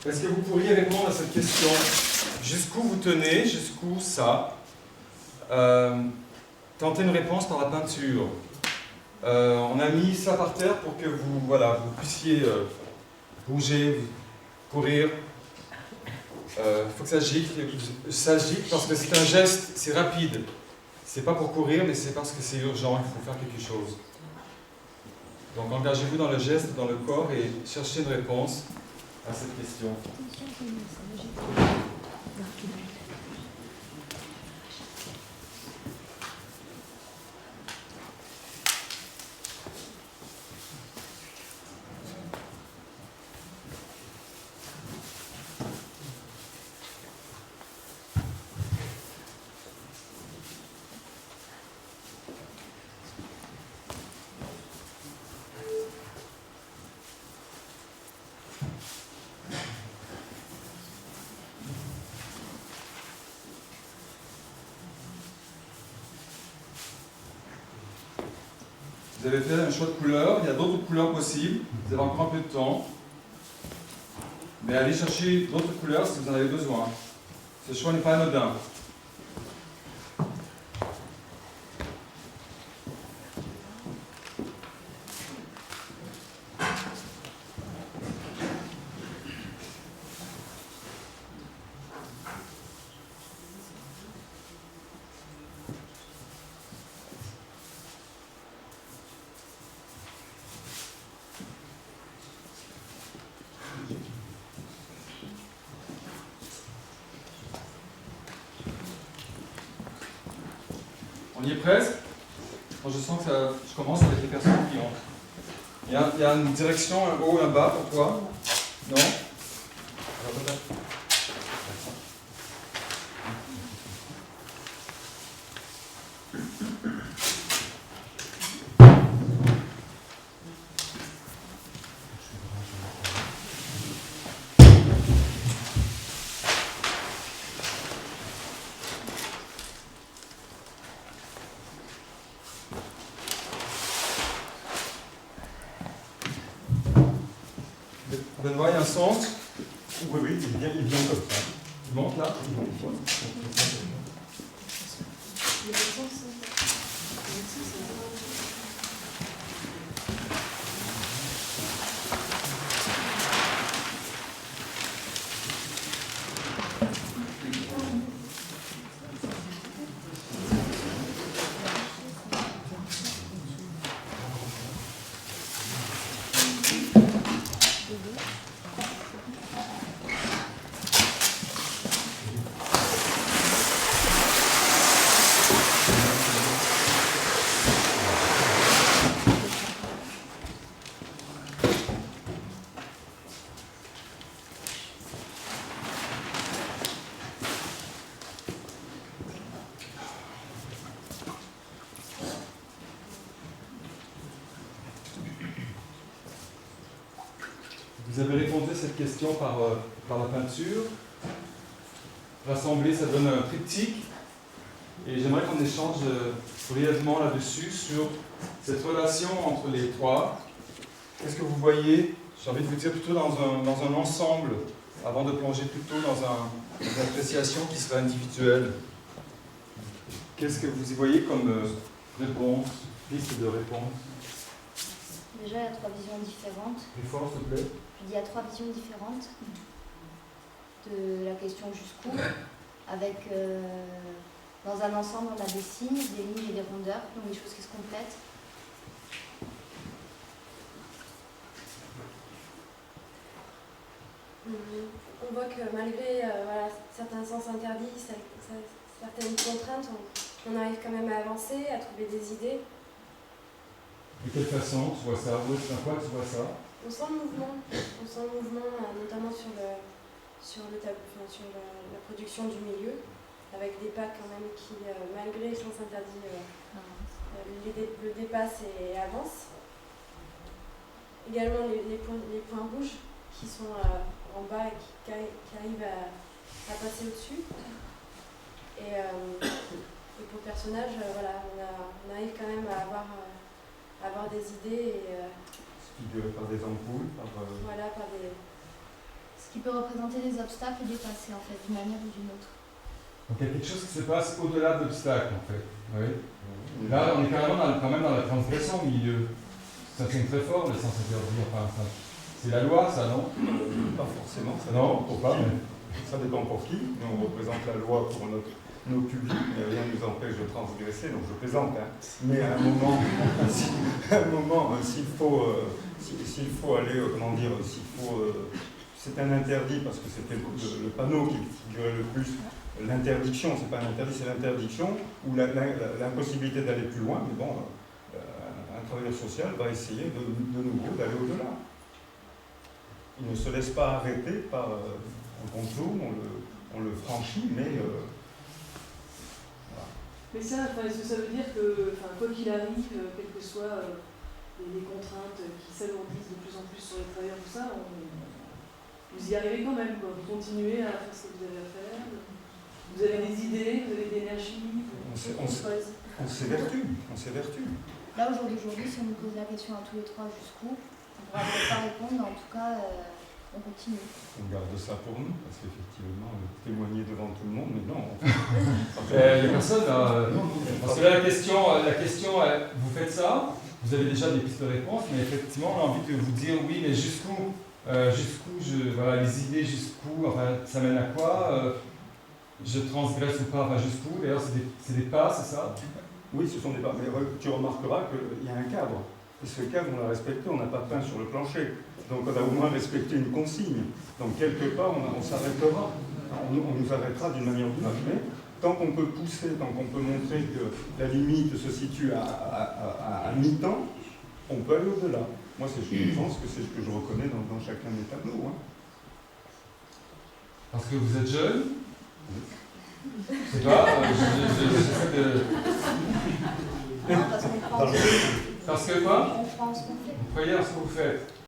Est-ce que vous pourriez répondre à cette question? Jusqu'où vous tenez? Jusqu'où ça? Tentez une réponse par la peinture. On a mis ça par terre pour que vous, voilà, vous puissiez bouger, courir. Il faut que ça gicle parce que c'est un geste, c'est rapide. C'est pas pour courir, mais c'est parce que c'est urgent, il faut faire quelque chose. Donc engagez-vous dans le geste, dans le corps et cherchez une réponse à cette question. Vous avez fait un choix de couleur, il y a d'autres couleurs possibles, vous avez encore un peu de temps. Mais allez chercher d'autres couleurs si vous en avez besoin. Ce choix n'est pas anodin. On y est presque. Moi, je sens que je commence avec les personnes qui ont. Il y a une direction, un haut et un bas pour toi? Non? Alors peut-être. Benoît, il y a un centre? Oui, il vient comme ça. Il monte là? Il monte. Vous avez répondu à cette question par la peinture. Rassemblé, ça donne un triptyque. Et j'aimerais qu'on échange brièvement là-dessus sur cette relation entre les trois. Qu'est-ce que vous voyez? J'ai envie de vous dire plutôt dans un ensemble, avant de plonger plutôt dans une appréciation qui serait individuelle. Qu'est-ce que vous y voyez comme réponse, piste de réponse? Déjà, il y a trois visions différentes. Plus fort, s'il te plaît. Il y a trois visions différentes de la question jusqu'où, avec dans un ensemble on a des signes, des lignes et des rondeurs, donc des choses qui se complètent. On voit que malgré certains sens interdits, certaines contraintes, on arrive quand même à avancer, à trouver des idées. De quelle façon tu vois ça? Où est-ce que tu vois ça? On sent le mouvement, notamment sur la production du milieu, avec des pas quand même qui, malgré le sens interdit, le dépassent et avancent. Également les points rouges qui sont en bas et qui arrivent à passer au-dessus. Et pour le personnage, on arrive quand même à avoir des idées et Figuré par des ampoules, voilà, par des... Ce qui peut représenter des obstacles dépassés, en fait, d'une manière ou d'une autre. Donc il y a quelque chose qui se passe au-delà de l'obstacle, en fait. Oui. Là, on est quand même dans la transgression au milieu. Ça sonne très fort, le sens interdit. Enfin, c'est la loi, ça, non? Pas forcément, ça Non, dépend pour pas, qui. mais... Ça dépend pour qui. Nous, on représente la loi pour nos publics, mais rien ne nous empêche de transgresser, donc je plaisante. Hein. Mais à un moment, s'il faut aller, comment dire, c'est un interdit, parce que c'était le panneau qui figurait le plus. L'interdiction, c'est pas un interdit, c'est l'interdiction, ou l'impossibilité d'aller plus loin, mais bon, un travailleur social va essayer de nouveau d'aller au-delà. Il ne se laisse pas arrêter par un contour, on le franchit, mais voilà. Mais ça, est-ce que ça veut dire que, quoi qu'il arrive, quelles que soient les contraintes qui s'alourdissent de plus en plus sur les travailleurs, tout ça, vous y arrivez quand même, quoi. Vous continuez à faire ce que vous avez à faire, vous avez des idées, vous avez de l'énergie. On s'évertue. Là, au jour d'aujourd'hui, si on nous pose la question à tous les trois jusqu'où, on ne pourra peut-être pas répondre, mais en tout cas, on continue. On garde ça pour nous, parce qu'effectivement, témoigner devant tout le monde, mais non. Il n'y a personne. Parce que là, la question, vous faites ça, vous avez déjà des pistes de réponse, mais effectivement, on a envie de vous dire oui, mais jusqu'où voilà, les idées jusqu'où, enfin, ça mène à quoi je transgresse ou pas, enfin jusqu'où, d'ailleurs c'est des pas, c'est ça? Oui, ce sont des pas, mais tu remarqueras qu'il y a un cadre. Et ce cadre, on l'a respecté, on n'a pas peint sur le plancher. Donc on a au moins respecté une consigne. Donc quelque part, on s'arrêtera. On nous arrêtera d'une manière ou d'une autre. Mais tant qu'on peut pousser, tant qu'on peut montrer que la limite se situe à mi-temps, on peut aller au-delà. Moi, je pense que c'est ce que je reconnais dans chacun des tableaux. Hein. Parce que vous êtes jeune? Je sais pas, j'essaie de... Non, parce qu'on croit en ce qu'on fait. Parce que quoi? On croit en ce qu'on fait. Vous croyez en ce que vous faites.